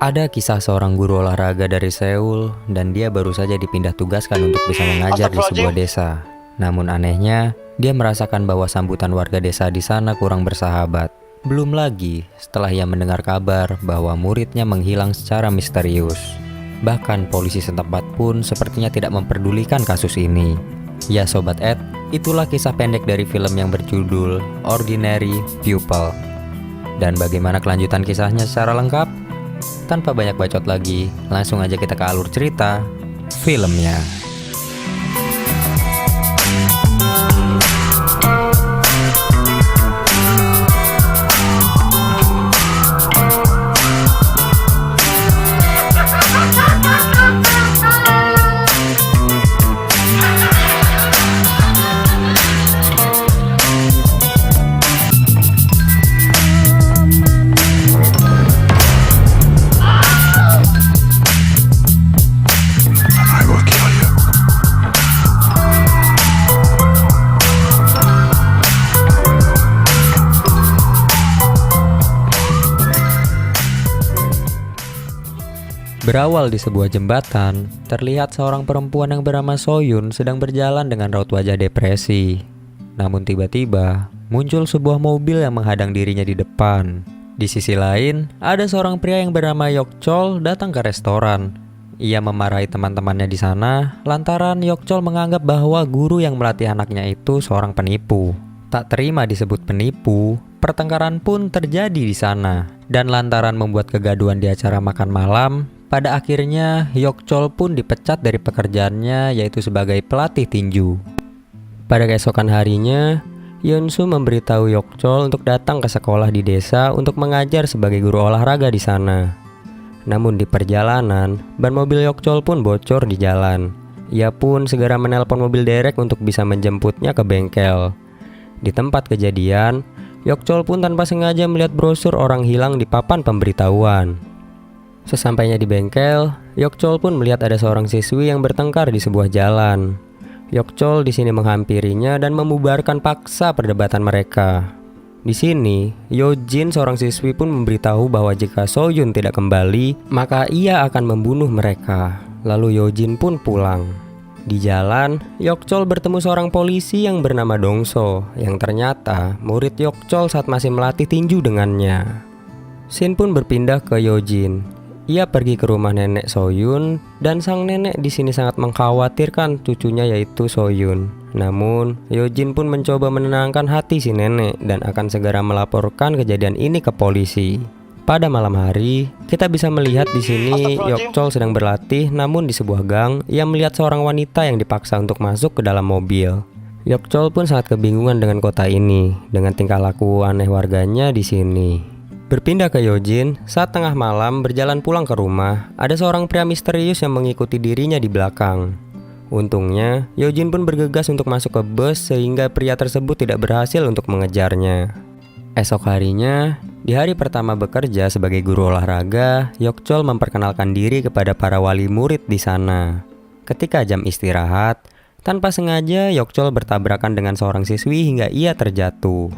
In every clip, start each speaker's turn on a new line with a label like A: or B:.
A: Ada kisah seorang guru olahraga dari Seoul dan dia baru saja dipindah tugaskan untuk bisa mengajar di sebuah desa. Namun anehnya, dia merasakan bahwa sambutan warga desa di sana kurang bersahabat. Belum lagi setelah ia mendengar kabar bahwa muridnya menghilang secara misterius. Bahkan polisi setempat pun sepertinya tidak memperdulikan kasus ini. Ya Sobat Ed, itulah kisah pendek dari film yang berjudul Ordinary Pupil. Dan bagaimana kelanjutan kisahnya secara lengkap? Tanpa banyak bacot lagi, langsung aja kita ke alur cerita filmnya. Berawal di sebuah jembatan, terlihat seorang perempuan yang bernama Soyun sedang berjalan dengan raut wajah depresi. Namun tiba-tiba, muncul sebuah mobil yang menghadang dirinya di depan. Di sisi lain, ada seorang pria yang bernama Yokchol datang ke restoran. Ia memarahi teman-temannya di sana, lantaran Yokchol menganggap bahwa guru yang melatih anaknya itu seorang penipu. Tak terima disebut penipu, pertengkaran pun terjadi di sana. Dan lantaran membuat kegaduhan di acara makan malam, pada akhirnya, Yokchol pun dipecat dari pekerjaannya yaitu sebagai pelatih tinju. Pada keesokan harinya, Yeonsu memberitahu Yokchol untuk datang ke sekolah di desa untuk mengajar sebagai guru olahraga di sana. Namun di perjalanan, ban mobil Yokchol pun bocor di jalan. Ia pun segera menelpon mobil derek untuk bisa menjemputnya ke bengkel. Di tempat kejadian, Yokchol pun tanpa sengaja melihat brosur orang hilang di papan pemberitahuan. Sesampainya di bengkel, Yokchol pun melihat ada seorang siswi yang bertengkar di sebuah jalan. Yokchol di sini menghampirinya dan membubarkan paksa perdebatan mereka. Di sini, Yojin seorang siswi pun memberitahu bahwa jika Soyun tidak kembali, maka ia akan membunuh mereka. Lalu Yojin pun pulang. Di jalan, Yokchol bertemu seorang polisi yang bernama Dongso, yang ternyata murid Yokchol saat masih melatih tinju dengannya. Scene pun berpindah ke Yojin. Ia pergi ke rumah nenek Soyun dan sang nenek di sini sangat mengkhawatirkan cucunya yaitu Soyun. Namun, Yojin pun mencoba menenangkan hati si nenek dan akan segera melaporkan kejadian ini ke polisi. Pada malam hari, kita bisa melihat di sini Yokchol sedang berlatih, namun di sebuah gang ia melihat seorang wanita yang dipaksa untuk masuk ke dalam mobil. Yokchol pun sangat kebingungan dengan kota ini, dengan tingkah laku aneh warganya di sini. Berpindah ke Yojin, saat tengah malam berjalan pulang ke rumah, ada seorang pria misterius yang mengikuti dirinya di belakang. Untungnya, Yojin pun bergegas untuk masuk ke bus sehingga pria tersebut tidak berhasil untuk mengejarnya. Esok harinya, di hari pertama bekerja sebagai guru olahraga, Yokchol memperkenalkan diri kepada para wali murid di sana. Ketika jam istirahat, tanpa sengaja Yokchol bertabrakan dengan seorang siswi hingga ia terjatuh.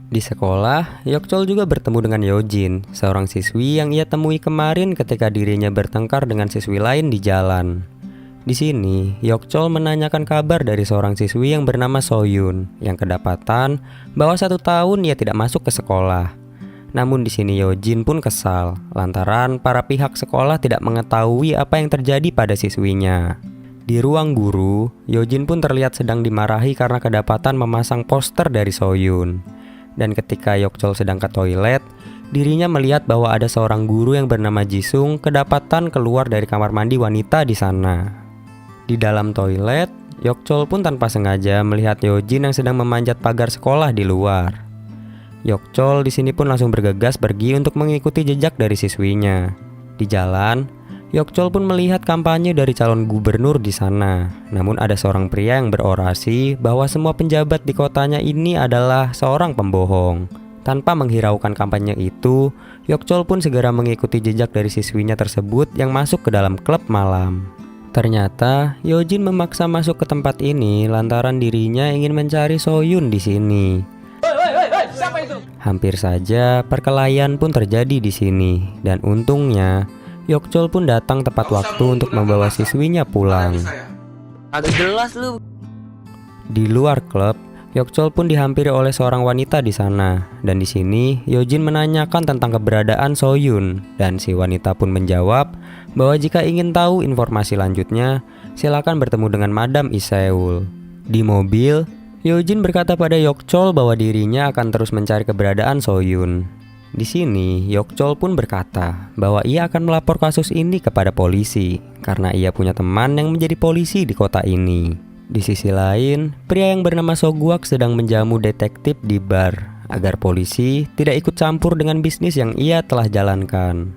A: Di sekolah, Yokchol juga bertemu dengan Yojin, seorang siswi yang ia temui kemarin ketika dirinya bertengkar dengan siswi lain di jalan. Di sini, Yokchol menanyakan kabar dari seorang siswi yang bernama Soyun, yang kedapatan bahwa 1 tahun ia tidak masuk ke sekolah. Namun di sini Yojin pun kesal, lantaran para pihak sekolah tidak mengetahui apa yang terjadi pada siswinya. Di ruang guru, Yojin pun terlihat sedang dimarahi karena kedapatan memasang poster dari Soyun. Dan ketika Yokchol sedang ke toilet, dirinya melihat bahwa ada seorang guru yang bernama Jisung kedapatan keluar dari kamar mandi wanita di sana. Di dalam toilet, Yokchol pun tanpa sengaja melihat Yojin yang sedang memanjat pagar sekolah di luar. Yokchol di sini pun langsung bergegas pergi untuk mengikuti jejak dari siswinya. Di jalan, Yokchol pun melihat kampanye dari calon gubernur di sana. Namun ada seorang pria yang berorasi bahwa semua penjabat di kotanya ini adalah seorang pembohong. Tanpa menghiraukan kampanye itu, Yokchol pun segera mengikuti jejak dari siswinya tersebut yang masuk ke dalam klub malam. Ternyata, Yojin memaksa masuk ke tempat ini lantaran dirinya ingin mencari Soyun di sini. Hampir saja perkelahian pun terjadi di sini, dan untungnya Yokchol pun datang tepat waktu untuk membawa siswinya pulang.
B: Agak jelas lu.
A: Di luar klub, Yokchol pun dihampiri oleh seorang wanita di sana. Dan di sini, Yojin menanyakan tentang keberadaan Soyun. Dan si wanita pun menjawab bahwa jika ingin tahu informasi lanjutnya, silakan bertemu dengan Madam Iseul. Di mobil, Yojin berkata pada Yokchol bahwa dirinya akan terus mencari keberadaan Soyun. Di sini, Yokchol pun berkata bahwa ia akan melapor kasus ini kepada polisi karena ia punya teman yang menjadi polisi di kota ini. Di sisi lain, pria yang bernama Sogwak sedang menjamu detektif di bar agar polisi tidak ikut campur dengan bisnis yang ia telah jalankan.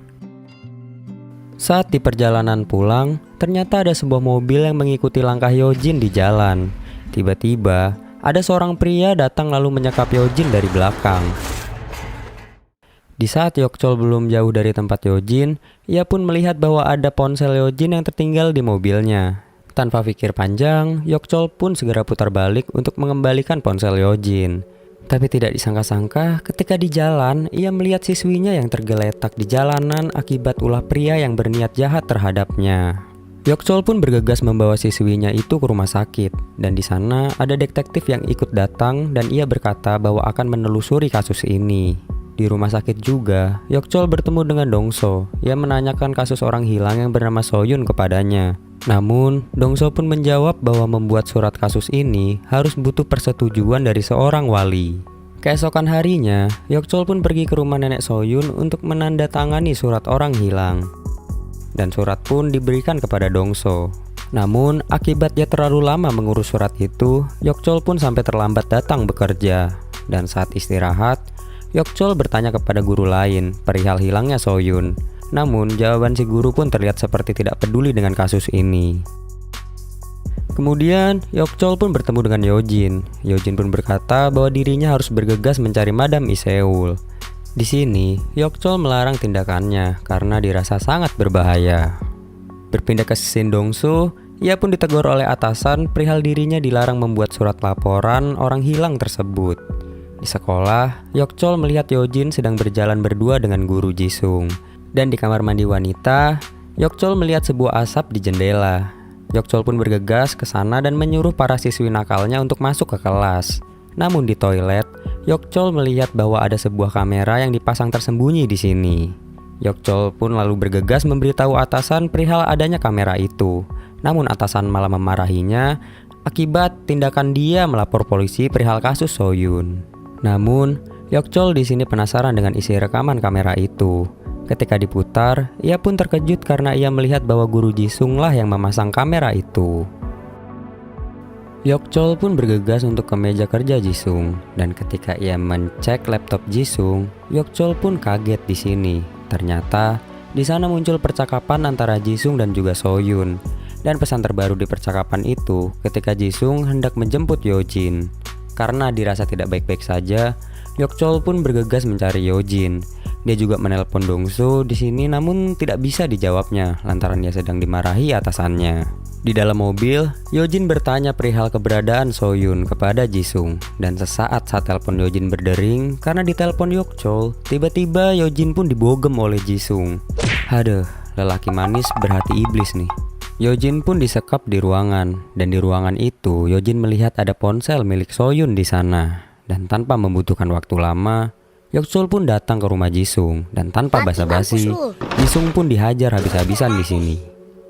A: Saat di perjalanan pulang, ternyata ada sebuah mobil yang mengikuti langkah Yojin di jalan. Tiba-tiba, ada seorang pria datang lalu menyekap Yojin dari belakang. Di saat Yokchol belum jauh dari tempat Yojin, ia pun melihat bahwa ada ponsel Yojin yang tertinggal di mobilnya. Tanpa pikir panjang, Yokchol pun segera putar balik untuk mengembalikan ponsel Yojin. Tapi tidak disangka-sangka, ketika di jalan, ia melihat siswinya yang tergeletak di jalanan akibat ulah pria yang berniat jahat terhadapnya. Yokchol pun bergegas membawa siswinya itu ke rumah sakit, dan di sana ada detektif yang ikut datang dan ia berkata bahwa akan menelusuri kasus ini. Di rumah sakit juga, Yokchol bertemu dengan Dongso. Ia menanyakan kasus orang hilang yang bernama Soyun kepadanya. Namun, Dongso pun menjawab bahwa membuat surat kasus ini harus butuh persetujuan dari seorang wali. Keesokan harinya, Yokchol pun pergi ke rumah nenek Soyun untuk menandatangani surat orang hilang. Dan surat pun diberikan kepada Dongso. Namun, akibat dia terlalu lama mengurus surat itu, Yokchol pun sampai terlambat datang bekerja. Dan saat istirahat, Yokchol bertanya kepada guru lain perihal hilangnya Soyun. Namun, jawaban si guru pun terlihat seperti tidak peduli dengan kasus ini. Kemudian, Yokchol pun bertemu dengan Yojin. Yojin pun berkata bahwa dirinya harus bergegas mencari Madam Iseul. Di sini, Yokchol melarang tindakannya karena dirasa sangat berbahaya. Berpindah ke scene Dongso, ia pun ditegur oleh atasan perihal dirinya dilarang membuat surat laporan orang hilang tersebut. Di sekolah, Yokchol melihat Yojin sedang berjalan berdua dengan guru Jisung. Dan di kamar mandi wanita, Yokchol melihat sebuah asap di jendela. Yokchol pun bergegas ke sana dan menyuruh para siswi nakalnya untuk masuk ke kelas. Namun di toilet, Yokchol melihat bahwa ada sebuah kamera yang dipasang tersembunyi di sini. Yokchol pun lalu bergegas memberitahu atasan perihal adanya kamera itu. Namun atasan malah memarahinya akibat tindakan dia melapor polisi perihal kasus Soyun. Namun, Yokchol di sini penasaran dengan isi rekaman kamera itu. Ketika diputar, ia pun terkejut karena ia melihat bahwa guru Jisung lah yang memasang kamera itu. Yokchol pun bergegas untuk ke meja kerja Jisung, dan ketika ia mencek laptop Jisung, Yokchol pun kaget di sini. Ternyata, di sana muncul percakapan antara Jisung dan juga Soyun. Dan pesan terbaru di percakapan itu ketika Jisung hendak menjemput Yojin. Karena dirasa tidak baik-baik saja, Yokchol pun bergegas mencari Yojin. Dia juga menelpon Dongso di sini namun tidak bisa dijawabnya lantaran dia sedang dimarahi atasannya. Di dalam mobil, Yojin bertanya perihal keberadaan Soyun kepada Jisung. Dan sesaat saat telepon Yojin berdering karena ditelepon Yokchol, tiba-tiba Yojin pun dibogem oleh Jisung. Haduh, lelaki manis berhati iblis nih. Yojin pun disekap di ruangan, dan di ruangan itu Yojin melihat ada ponsel milik Soyun di sana. Dan tanpa membutuhkan waktu lama, Yokchol pun datang ke rumah Jisung, dan tanpa basa-basi, Jisung pun dihajar habis-habisan di sini.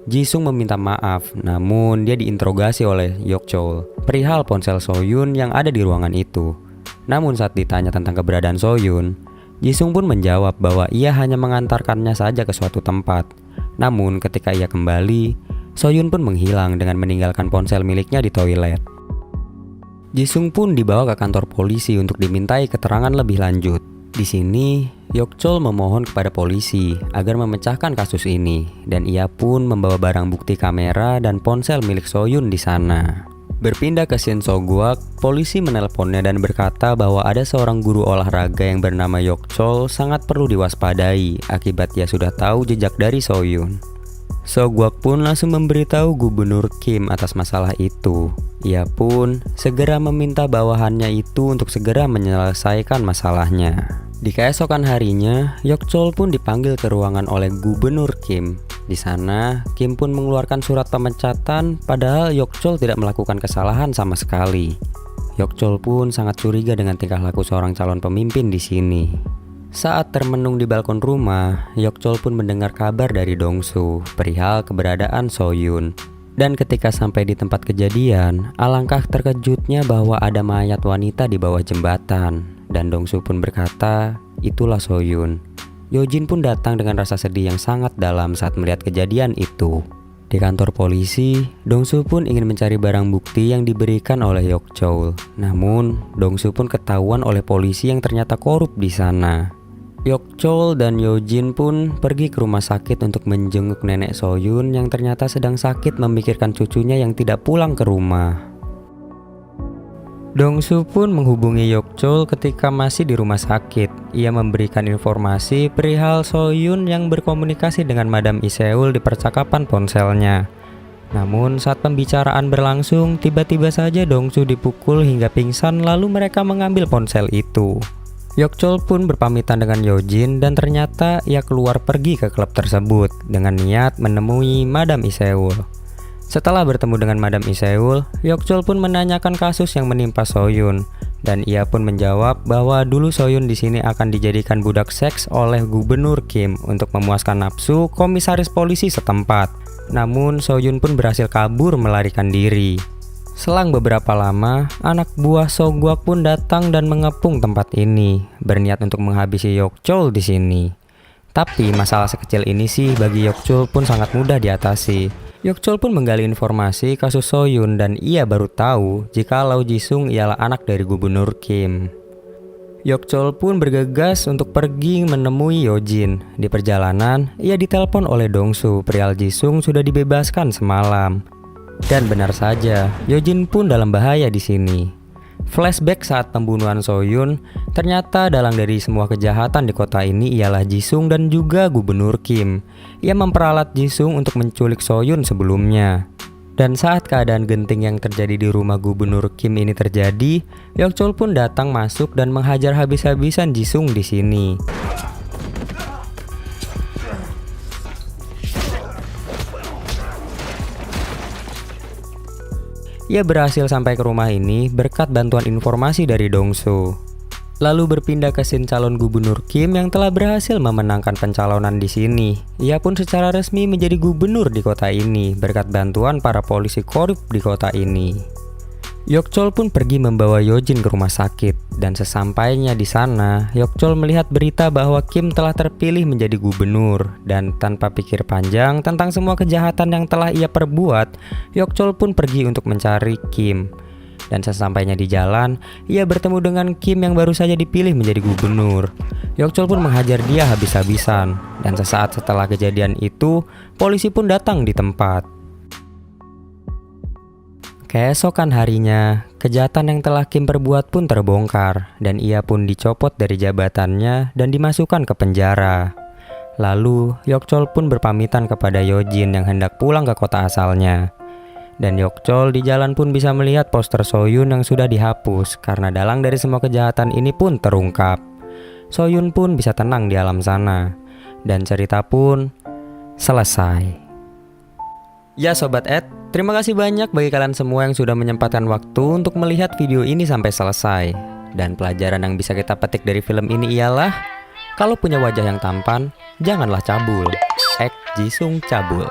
A: Jisung meminta maaf, namun dia diinterogasi oleh Yokchol perihal ponsel Soyun yang ada di ruangan itu. Namun saat ditanya tentang keberadaan Soyun, Jisung pun menjawab bahwa ia hanya mengantarkannya saja ke suatu tempat. Namun ketika ia kembali, Soyun pun menghilang dengan meninggalkan ponsel miliknya di toilet. Jisung pun dibawa ke kantor polisi untuk dimintai keterangan lebih lanjut. Di sini, Yokchol memohon kepada polisi agar memecahkan kasus ini, dan ia pun membawa barang bukti kamera dan ponsel milik Soyun di sana. Berpindah ke scene Sogwak, polisi menelponnya dan berkata bahwa ada seorang guru olahraga yang bernama Yokchol sangat perlu diwaspadai akibat dia sudah tahu jejak dari Soyun. Sogwak pun langsung memberitahu Gubernur Kim atas masalah itu. Ia pun segera meminta bawahannya itu untuk segera menyelesaikan masalahnya. Di keesokan harinya, Yok-chol pun dipanggil ke ruangan oleh Gubernur Kim. Di sana, Kim pun mengeluarkan surat pemecatan, padahal Yok-chol tidak melakukan kesalahan sama sekali. Yok-chol pun sangat curiga dengan tingkah laku seorang calon pemimpin di sini. Saat termenung di balkon rumah, Yok-chol pun mendengar kabar dari Dong-su perihal keberadaan So-yun. Dan ketika sampai di tempat kejadian, alangkah terkejutnya bahwa ada mayat wanita di bawah jembatan. Dan Dong-su pun berkata, itulah So-yun. Yojin pun datang dengan rasa sedih yang sangat dalam saat melihat kejadian itu. Di kantor polisi, Dong-su pun ingin mencari barang bukti yang diberikan oleh Yok-chol. Namun, Dong-su pun ketahuan oleh polisi yang ternyata korup di sana. Yok-chol dan Yojin pun pergi ke rumah sakit untuk menjenguk nenek So-yun yang ternyata sedang sakit memikirkan cucunya yang tidak pulang ke rumah. Dong-su pun menghubungi Yok-chol ketika masih di rumah sakit. Ia memberikan informasi perihal So-yun yang berkomunikasi dengan Madam Iseul di percakapan ponselnya. Namun saat pembicaraan berlangsung, tiba-tiba saja Dong-su dipukul hingga pingsan lalu mereka mengambil ponsel itu. Yok-chol pun berpamitan dengan Yojin dan ternyata ia keluar pergi ke klub tersebut dengan niat menemui Madam Iseul. Setelah bertemu dengan Madam Iseul, Yok-chol pun menanyakan kasus yang menimpa So-yun dan ia pun menjawab bahwa dulu So-yun di sini akan dijadikan budak seks oleh Gubernur Kim untuk memuaskan nafsu komisaris polisi setempat. Namun So-yun pun berhasil kabur melarikan diri. Selang beberapa lama, anak buah So-guak pun datang dan mengepung tempat ini, berniat untuk menghabisi Yok-chol di sini. Tapi masalah sekecil ini sih bagi Yok-chol pun sangat mudah diatasi. Yok-chol pun menggali informasi kasus So-yun dan ia baru tahu jikalau Jisung ialah anak dari Gubernur Kim. Yok-chol pun bergegas untuk pergi menemui Yojin. Di perjalanan, ia ditelepon oleh Dong-su perihal Jisung sudah dibebaskan semalam. Dan benar saja, Yojin pun dalam bahaya di sini. Flashback saat pembunuhan So-yun, ternyata dalang dari semua kejahatan di kota ini ialah Jisung dan juga Gubernur Kim. Ia memperalat Jisung untuk menculik So-yun sebelumnya. Dan saat keadaan genting yang terjadi di rumah Gubernur Kim ini terjadi, Yok-chol pun datang masuk dan menghajar habis-habisan Jisung di sini. Ia berhasil sampai ke rumah ini berkat bantuan informasi dari Dong-su. Lalu berpindah ke scene calon Gubernur Kim yang telah berhasil memenangkan pencalonan di sini. Ia pun secara resmi menjadi gubernur di kota ini berkat bantuan para polisi korup di kota ini. Yok-chol pun pergi membawa Yojin ke rumah sakit dan sesampainya di sana, Yok-chol melihat berita bahwa Kim telah terpilih menjadi gubernur dan tanpa pikir panjang tentang semua kejahatan yang telah ia perbuat, Yok-chol pun pergi untuk mencari Kim. Dan sesampainya di jalan, ia bertemu dengan Kim yang baru saja dipilih menjadi gubernur. Yok-chol pun menghajar dia habis-habisan dan sesaat setelah kejadian itu, polisi pun datang di tempat. Keesokan harinya, kejahatan yang telah Kim perbuat pun terbongkar dan ia pun dicopot dari jabatannya dan dimasukkan ke penjara. Lalu, Yok-chol pun berpamitan kepada Yojin yang hendak pulang ke kota asalnya. Dan Yok-chol di jalan pun bisa melihat poster So-yun yang sudah dihapus karena dalang dari semua kejahatan ini pun terungkap. So-yun pun bisa tenang di alam sana dan cerita pun selesai. Ya Sobat Ed, terima kasih banyak bagi kalian semua yang sudah menyempatkan waktu untuk melihat video ini sampai selesai. Dan pelajaran yang bisa kita petik dari film ini ialah, kalau punya wajah yang tampan, janganlah cabul. Jisung cabul.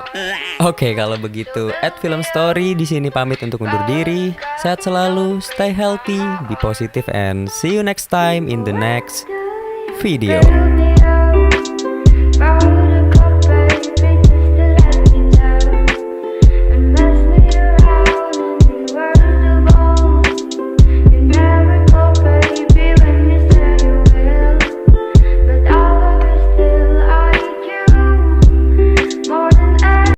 A: Oke, kalau begitu, Film Story di sini pamit untuk undur diri. Sehat selalu, stay healthy, be positive, and see you next time in the next video.